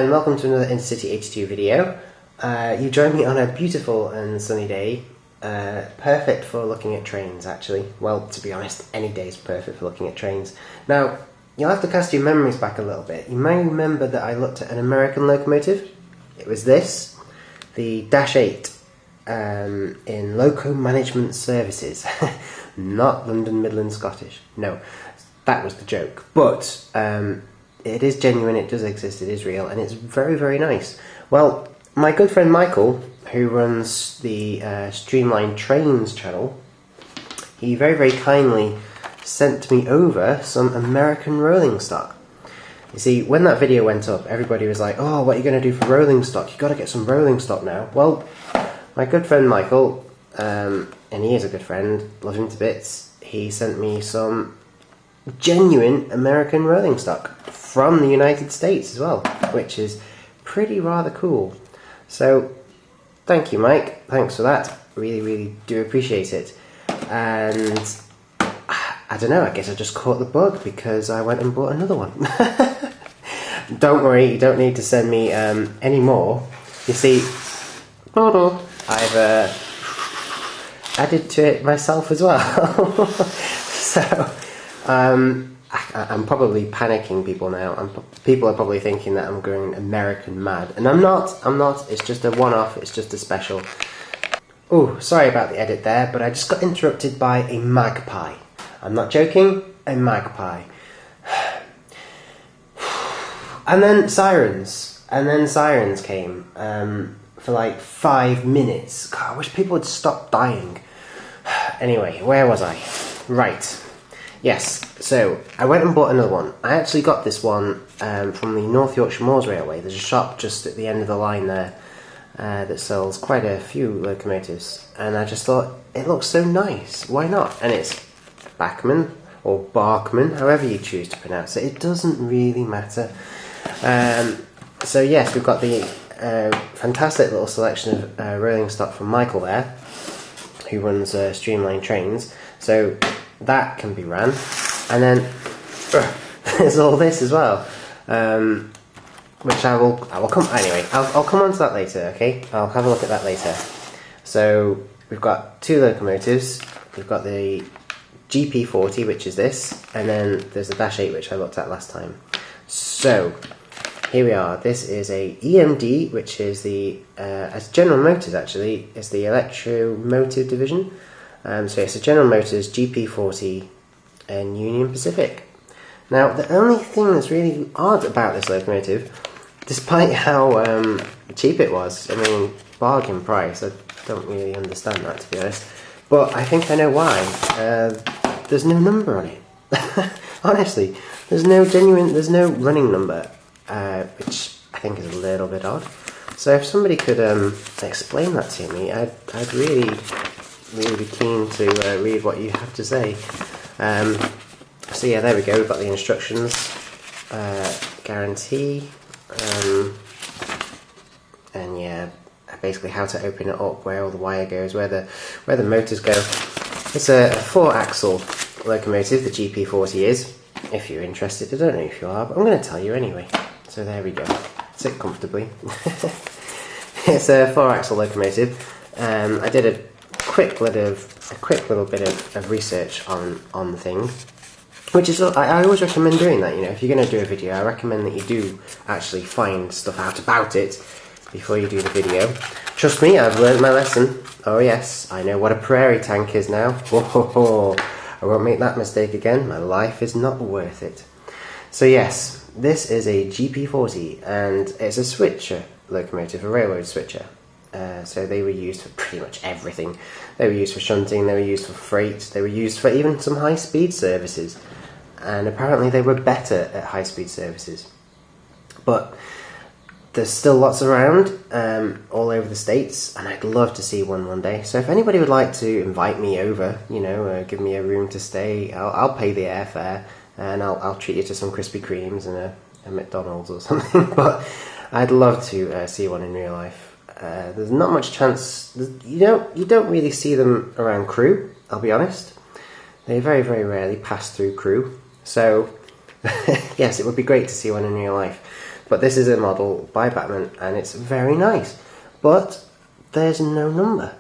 and welcome to another Intercity 82 video. You joined me on a beautiful and sunny day, perfect for looking at trains actually. Well, to be honest, any day is perfect for looking at trains. Now, you'll have to cast your memories back a little bit. You may remember that I looked at an American locomotive. It was this, the Dash 8, in Loco Management Services. Not London Midland Scottish, no, that was the joke. But it is genuine, it does exist, it is real, and it's very, very nice. Well, my good friend Michael, who runs the Streamlined Trains channel, he very, very kindly sent me over some American rolling stock. You see, when that video went up, everybody was like, oh, what are you going to do for rolling stock? You've got to get some rolling stock now. Well, my good friend Michael, and he is a good friend, love him to bits, he sent me some genuine American rolling stock from the United States as well, which is pretty rather cool. So thank you, Mike, thanks for that, really, really do appreciate it. And I don't know, I guess I just caught the bug because I went and bought another one. Don't worry, you don't need to send me any more. You see, I've added to it myself as well. So I'm probably panicking people now. People are probably thinking that I'm going American mad, and I'm not. It's just a one-off. It's just a special. Oh, sorry about the edit there, but I just got interrupted by a magpie. I'm not joking. A magpie. And then sirens. And then sirens came for like 5 minutes. God, I wish people would stop dying. Anyway, where was I? Right. Yes, so I went and bought another one. I actually got this one from the North Yorkshire Moors Railway. There's a shop just at the end of the line there that sells quite a few locomotives. And I just thought, it looks so nice, why not? And it's Bachmann, or Barkman, however you choose to pronounce it. It doesn't really matter. So yes, we've got the fantastic little selection of rolling stock from Michael there, who runs Streamlined Trains. So that can be ran, and then there's all this as well, which I will come anyway. I'll come on to that later. Okay, I'll have a look at that later. So we've got two locomotives. We've got the GP40, which is this, and then there's the Dash 8, which I looked at last time. So here we are. This is a EMD, which is the as General Motors actually is the electromotive division. So it's a General Motors GP40 and Union Pacific. Now, the only thing that's really odd about this locomotive, despite how cheap it was, I mean, bargain price, I don't really understand that, to be honest, but I think I know why. There's no number on it. Honestly, there's no running number, which I think is a little bit odd. So if somebody could explain that to me, I'd really be keen to read what you have to say. So yeah, there we go, we've got the instructions, guarantee, and yeah, basically how to open it up, where all the wire goes, where the motors go. It's a 4-axle locomotive, the GP40 is, if you're interested. I don't know if you are, but I'm going to tell you anyway. So there we go, sit comfortably. It's a 4-axle locomotive. I did a quick little bit of research on the thing, which is I always recommend doing that. You know, if you're going to do a video, I recommend that you do actually find stuff out about it before you do the video. Trust me, I've learned my lesson. Oh yes, I know what a prairie tank is now. Whoa, I won't make that mistake again. My life is not worth it. So yes, this is a GP40, and it's a switcher locomotive, a railroad switcher. So they were used for pretty much everything. They were used for shunting, they were used for freight, they were used for even some high-speed services. And apparently they were better at high-speed services. But there's still lots around, all over the States, and I'd love to see one day. So if anybody would like to invite me over, you know, give me a room to stay, I'll pay the airfare, and I'll treat you to some Krispy Kremes and a McDonald's or something. But I'd love to see one in real life. There's not much chance. You don't really see them around Crewe, I'll be honest. They very, very rarely pass through Crewe. So yes, it would be great to see one in real life. But this is a model by Batman, and it's very nice. But there's no number.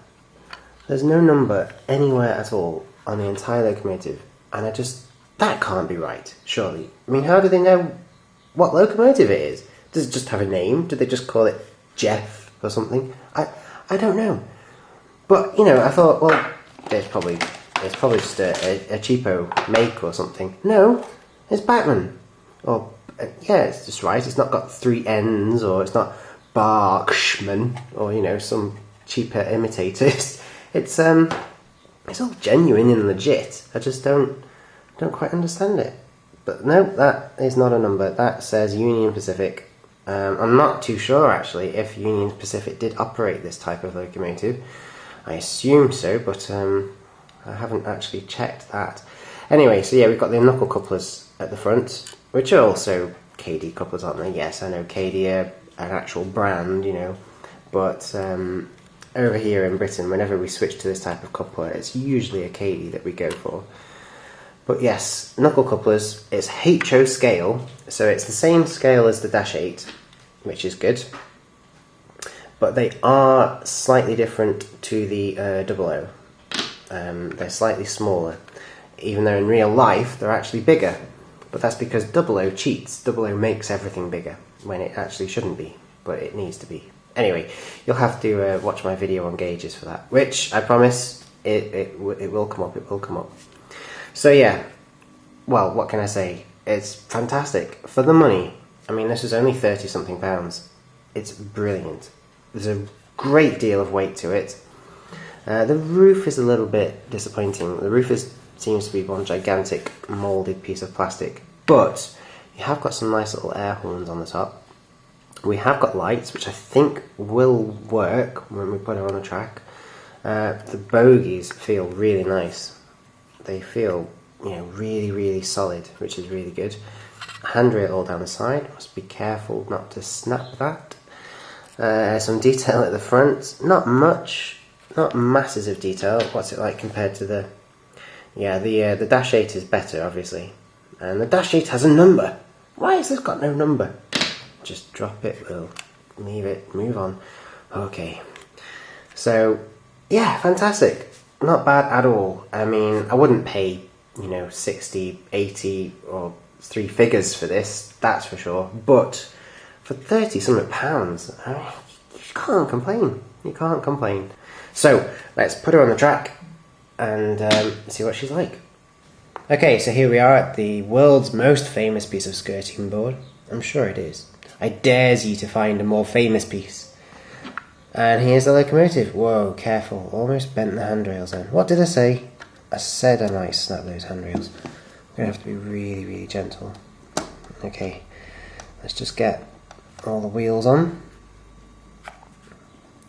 There's no number anywhere at all on the entire locomotive, and that can't be right, surely. I mean, how do they know what locomotive it is? Does it just have a name? Do they just call it Jeff or something? I don't know. But, you know, I thought, well, it's probably just a cheapo make or something. No, it's Batman. Or, yeah, it's just right. It's not got 3 N's, or it's not Barkshman, or, you know, some cheaper imitators. It's all genuine and legit. I just don't quite understand it. But no, that is not a number. That says Union Pacific. I'm not too sure, actually, if Union Pacific did operate this type of locomotive. I assume so, but I haven't actually checked that. Anyway, so yeah, we've got the knuckle couplers at the front, which are also KD couplers, aren't they? Yes, I know KD are an actual brand, you know, but over here in Britain, whenever we switch to this type of coupler, it's usually a KD that we go for. But yes, knuckle couplers, it's HO scale, so it's the same scale as the Dash 8, which is good. But they are slightly different to the 00. They're slightly smaller, even though in real life they're actually bigger. But that's because 00 cheats. 00 makes everything bigger, when it actually shouldn't be, but it needs to be. Anyway, you'll have to watch my video on gauges for that, which I promise it will come up, it will come up. So yeah, well, what can I say? It's fantastic. For the money, I mean, this is only 30-something pounds. It's brilliant. There's a great deal of weight to it. The roof is a little bit disappointing. The roof seems to be one gigantic moulded piece of plastic, but you have got some nice little air horns on the top. We have got lights, which I think will work when we put it on the track. The bogies feel really nice. They feel, you know, really, really solid, which is really good. Handrail all down the side. Must be careful not to snap that. Some detail at the front. Not much, not masses of detail. What's it like compared to the... Yeah, the Dash 8 is better, obviously. And the Dash 8 has a number. Why has this got no number? Just drop it, we'll leave it, move on. Okay. So, yeah, fantastic. Not bad at all. I mean, I wouldn't pay, you know, 60, 80 or 3 figures for this, that's for sure. But for 30-something pounds, I mean, you can't complain. You can't complain. So, let's put her on the track and see what she's like. Okay, so here we are at the world's most famous piece of skirting board. I'm sure it is. I dares you to find a more famous piece. And here's the locomotive. Whoa, careful. Almost bent the handrails then. What did I say? I said I might snap those handrails. I'm going to have to be really, really gentle. Okay, let's just get all the wheels on.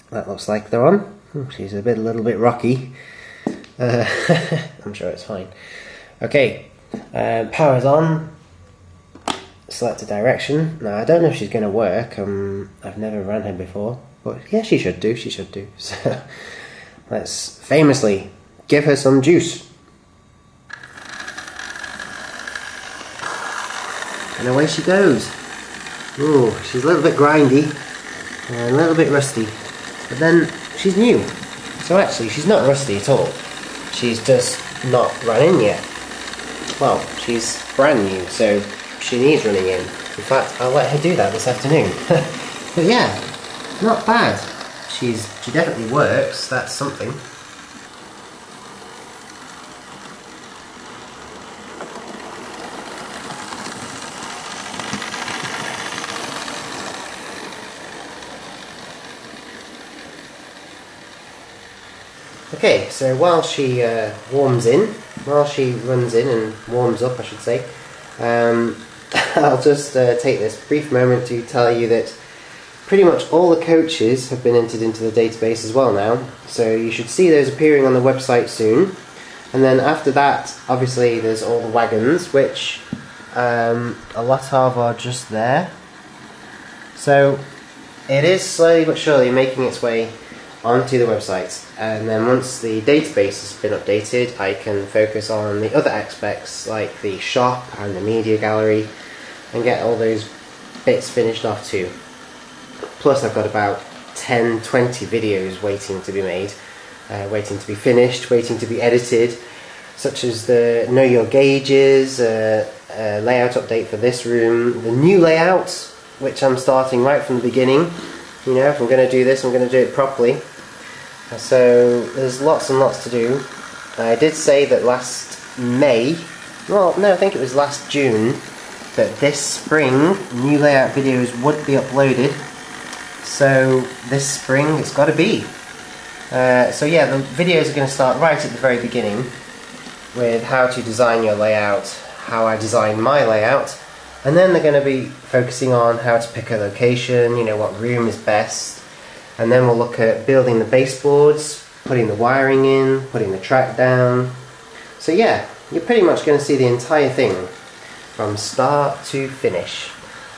That looks like they're on. She's a little bit rocky. I'm sure it's fine. Okay, power's on. Select a direction. Now, I don't know if she's going to work. I've never ran her before. But yeah, she should do, So let's famously give her some juice. And away she goes. Ooh, she's a little bit grindy and a little bit rusty. But then she's new. So actually, she's not rusty at all. She's just not run in yet. Well, she's brand new, so she needs running in. In fact, I'll let her do that this afternoon. But yeah, not bad. She definitely works, that's something. Okay, so while she runs in and warms up, I should say, I'll just take this brief moment to tell you that pretty much all the coaches have been entered into the database as well now, so you should see those appearing on the website soon. And then after that, obviously there's all the wagons, which a lot of are just there. So it is slowly but surely making its way onto the website, and then once the database has been updated, I can focus on the other aspects like the shop and the media gallery and get all those bits finished off too. Plus I've got about 10-20 videos waiting to be made, waiting to be finished, waiting to be edited, such as the Know Your Gauges, layout update for this room, the new layout, which I'm starting right from the beginning. You know, if I'm going to do this, I'm going to do it properly. So there's lots and lots to do. I did say that last May, well no, I think it was last June, that this spring new layout videos would be uploaded. So this spring it's got to be. So yeah, the videos are going to start right at the very beginning with how to design your layout, how I design my layout, and then they're going to be focusing on how to pick a location, you know, what room is best, and then we'll look at building the baseboards, putting the wiring in, putting the track down. So yeah, you're pretty much going to see the entire thing from start to finish.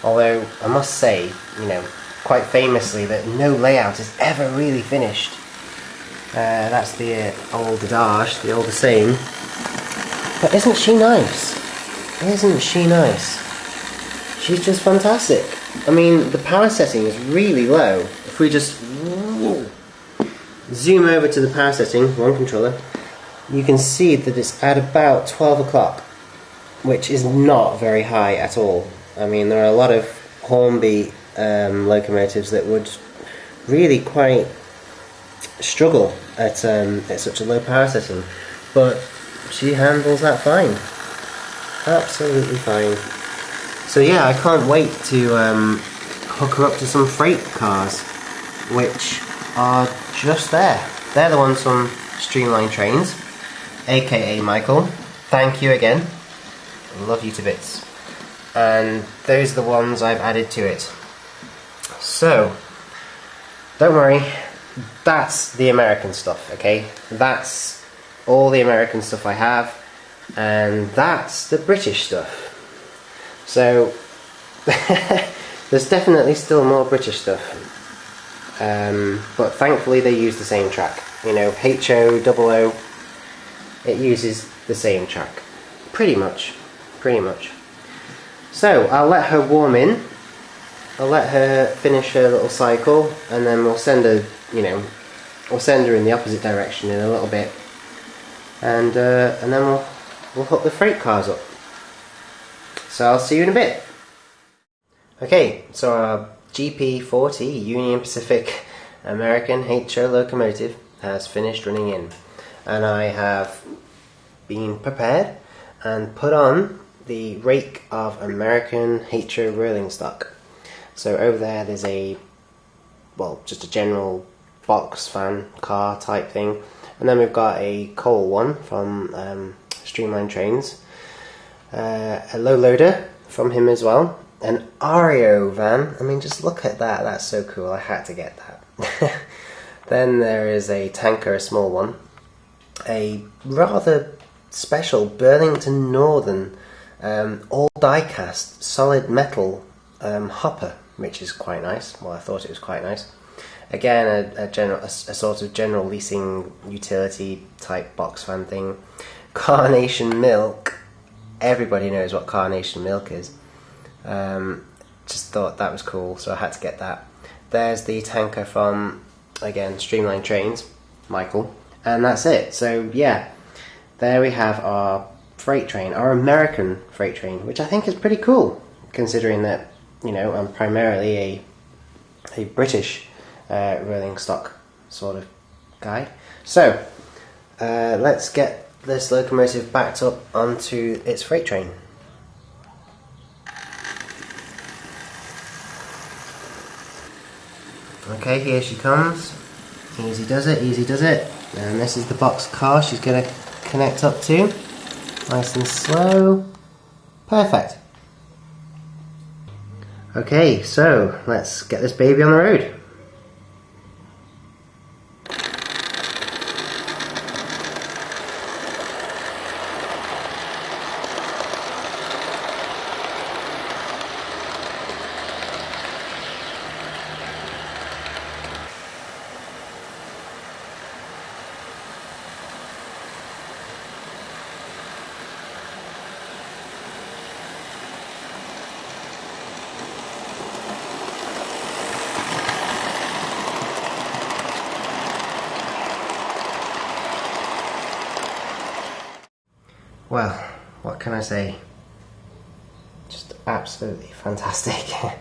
Although I must say, you know, quite famously, that no layout is ever really finished. That's the old adage, the old saying. But isn't she nice? Isn't she nice? She's just fantastic. I mean, the power setting is really low. If we just zoom over to the power setting, one controller, you can see that it's at about 12 o'clock, which is not very high at all. I mean, there are a lot of Hornby locomotives that would really quite struggle at such a low power setting, but she handles that fine, absolutely fine. So yeah, I can't wait to hook her up to some freight cars, which are just there. They're the ones from Streamline Trains, aka Michael. Thank you again, love you to bits. And those are the ones I've added to it. So, don't worry, that's the American stuff, okay? That's all the American stuff I have, and that's the British stuff. So, there's definitely still more British stuff, but thankfully they use the same track. You know, HO, it uses the same track, pretty much. So, I'll let her warm in. I'll let her finish her little cycle, and then we'll send her, you know, we'll send her in the opposite direction in a little bit, and then we'll hook the freight cars up. So I'll see you in a bit. Okay, so our GP40 Union Pacific American HO locomotive has finished running in, and I have been prepared and put on the rake of American HO rolling stock. So over there's a, well, just a general box fan car type thing, and then we've got a coal one from Streamline Trains, a low loader from him as well, an Ario van. I mean, just look at that, that's so cool, I had to get that. Then there is a tanker, a small one, a rather special Burlington Northern all die-cast solid metal hopper, which is quite nice. Well, I thought it was quite nice. Again, a sort of general leasing utility type box fan thing. Carnation Milk. Everybody knows what Carnation Milk is. Just thought that was cool, so I had to get that. There's the tanker from, again, Streamline Trains, Michael, and that's it. So yeah, there we have our freight train, our American freight train, which I think is pretty cool, considering that, you know, I'm primarily a British rolling stock sort of guy. So let's get this locomotive backed up onto its freight train. Okay, here she comes. Easy does it, easy does it. And this is the box car she's going to connect up to. Nice and slow. Perfect. Okay, so let's get this baby on the road. well, what can I say? Just absolutely fantastic.